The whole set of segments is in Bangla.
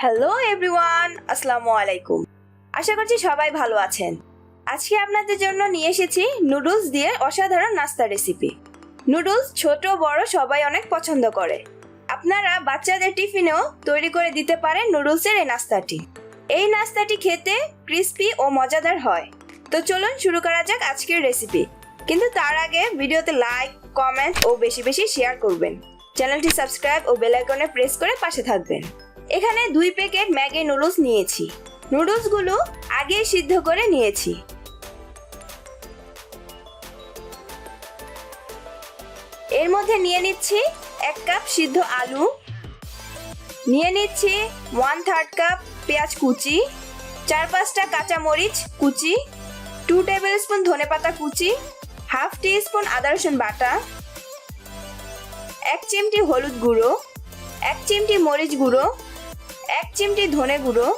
হ্যালো এভরিওয়ান, আসসালামু আলাইকুম। আশা করছি সবাই ভালো আছেন। আজকে আপনাদের জন্য নিয়ে এসেছি নুডলস দিয়ে অসাধারণ নাস্তা রেসিপি। নুডলস ছোট বড় সবাই অনেক পছন্দ করে। আপনারা বাচ্চাদের টিফিনেও তৈরি করে দিতে পারেন নুডলসের এই নাস্তাটি। এই নাস্তাটি খেতে ক্রিস্পি ও মজাদার হয়। তো চলুন শুরু করা যাক আজকের রেসিপি। কিন্তু তার আগে ভিডিওতে লাইক, কমেন্ট ও বেশি বেশি শেয়ার করবেন। চ্যানেলটি সাবস্ক্রাইব ও বেল আইকনে প্রেস করে পাশে থাকবেন। এখানে 2 প্যাকেট ম্যাগি নুডলস নিয়েছি। নুডলসগুলো আগেই সিদ্ধ করে নিয়েছি। এর মধ্যে নিয়ে নিচ্ছি 1 কাপ সিদ্ধ আলু, নিয়ে নিচ্ছি 1/3 কাপ পেঁয়াজ কুচি, 4-5টা কাঁচা মরিচ কুচি, 2 টেবিলস্পুন ধনেপাতা কুচি, হাফ টিস্পুন আদা রসুন বাটা, 1 চিমটি হলুদ গুঁড়ো, 1 চিমটি মরিচ গুঁড়ো, 1 চিমটি ধনে গুঁড়ো,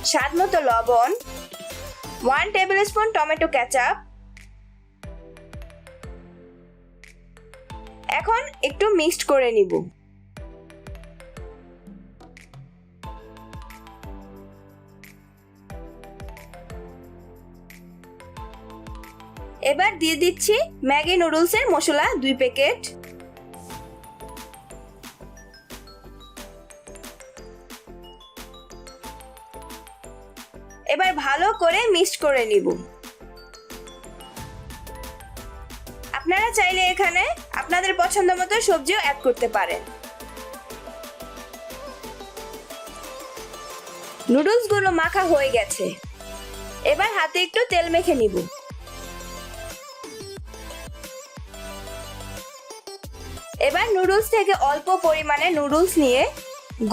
স্বাদমতো লবণ, 1 টেবিলস্পুন টমেটো কেচাপ। এখন একটু মিক্সড করে নিব। এবার দিয়ে দিচ্ছি ম্যাগি নুডলসের মশলা 2 প্যাকেট। এবার ভালো করে মিক্সড করে নিব। আপনারা চাইলে এখানে আপনাদের পছন্দ মতো সবজিও অ্যাড করতে পারেন। নুডলসগুলো মাখা হয়ে গেছে। এবার হাতে একটু তেল মেখে নিব। এবার নুডলস থেকে অল্প পরিমাণে নুডলস নিয়ে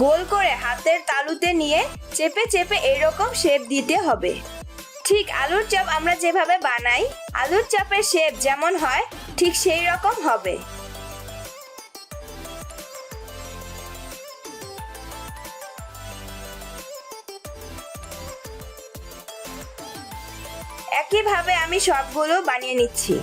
গোল করে হাতের তালুতে নিয়ে চেপে চেপে এরকম শেপ দিতে হবে। ঠিক আলুর চপ আমরা যেভাবে বানাই, আলুর চপের শেপ যেমন হয় ঠিক সেই রকম হবে। একইভাবে আমি সবগুলো বানিয়ে নিচ্ছি।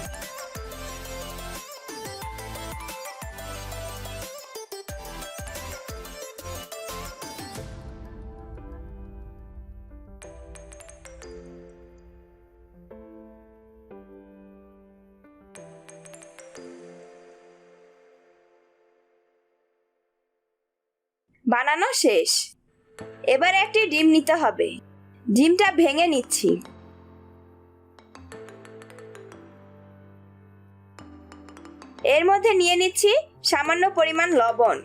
বানানো শেষ। এবার একটি ডিম নিতে হবে। ডিমটা ভেঙে নিচ্ছি। এর মধ্যে নিয়ে নিচ্ছি সামান্য পরিমাণ লবণ।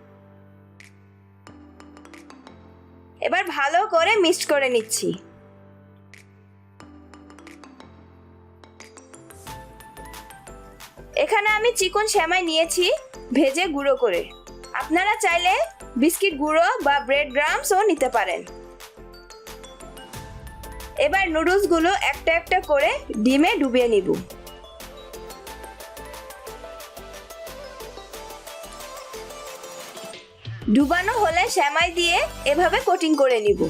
এবার ভালো করে মিক্স করে নিচ্ছি। এখানে আমি চিকন সেমাই নিয়েছি ভেজে গুঁড়ো করে। আপনারা চাইলে বিস্কিট গুঁড়ো বা ব্রেড ক্রাম্বসও নিতে পারেন। এবার নুডলসগুলো একটা একটা করে ডিমে ডুবিয়ে নিব। ডুবানো হলে সেমাই দিয়ে এভাবে কোটিং করে নিব।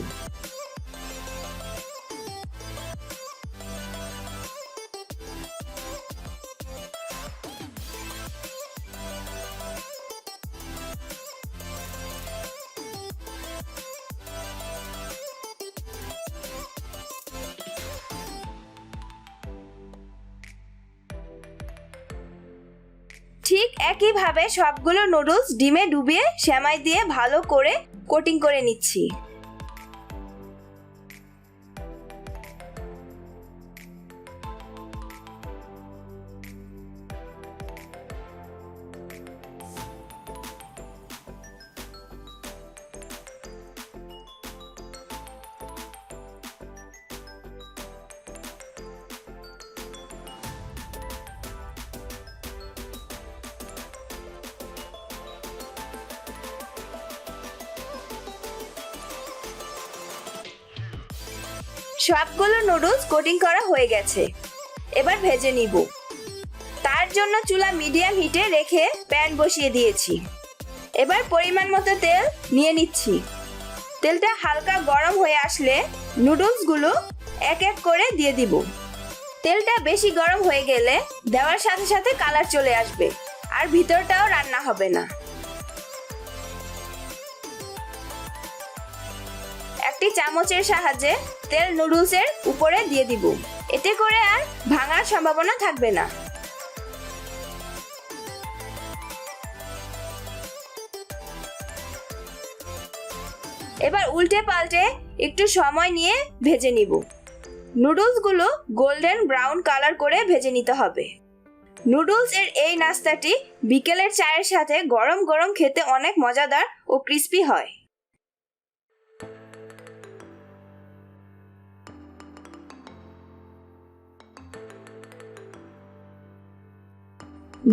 ঠিক একইভাবে সবগুলো নুডলস ডিমে ডুবিয়ে সেমাই দিয়ে ভালো করে কোটিং করে নিচ্ছি। সবগুলো নুডলস কোটিং করা হয়ে গেছে। এবার ভেজে নিব। তার জন্য চুলা মিডিয়াম হিটে রেখে প্যান বসিয়ে দিয়েছি। এবার পরিমাণ মতো তেল নিয়ে নিচ্ছি। তেলটা হালকা গরম হয়ে আসলে নুডলসগুলো এক এক করে দিয়ে দিব। তেলটা বেশি গরম হয়ে গেলে দেওয়ার সাথে সাথে কালার চলে আসবে আর ভিতরটাও রান্না হবে না। একটি চামচের সাহায্যে তেল নুডলসের উপরে দিয়ে দিব। এতে করে আর ভাঙার সম্ভাবনা থাকবে না। এবার উল্টে পাল্টে একটু সময় নিয়ে ভেজে নিব। নুডলসগুলো গোল্ডেন ব্রাউন কালার করে ভেজে নিতে হবে। নুডলস এর এই নাস্তাটি বিকেলের চায়ের সাথে গরম গরম খেতে অনেক মজাদার ও ক্রিস্পি হয়।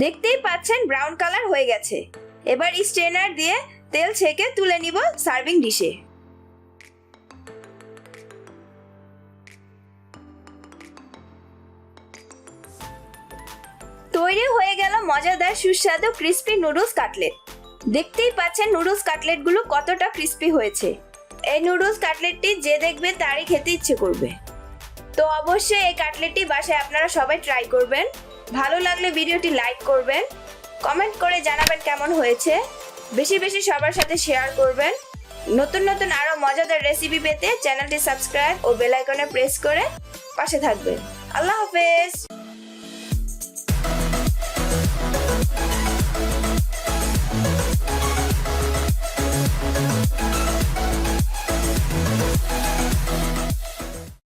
দেখতেই পাচ্ছেন ব্রাউন কালার হয়ে গেছে। এবার স্ট্রেনার দিয়ে তেল ছেঁকে তুলে নিব সার্ভিং ডিশে। তৈরি হয়ে গেল মজাদার সুস্বাদু ক্রিস্পি নুডলস কাটলেট। দেখতেই পাচ্ছেন নুডলস কাটলেটগুলো কতটা ক্রিস্পি হয়েছে। এই নুডলস কাটলেটটি যে দেখবে তারই খেতে ইচ্ছে করবে। তো অবশ্যই এই কাটলেটটি বাসায় আপনারা সবাই ট্রাই করবেন। ভালো লাগলে ভিডিওটি লাইক করবেন, কমেন্ট করে জানাবেন কেমন হয়েছে। বেশি বেশি সবার সাথে শেয়ার করবেন। নতুন নতুন আরো মজাদার রেসিপি পেতে চ্যানেলটি সাবস্ক্রাইব ও বেল আইকনে প্রেস করে পাশে থাকবেন। আল্লাহ হাফেজ।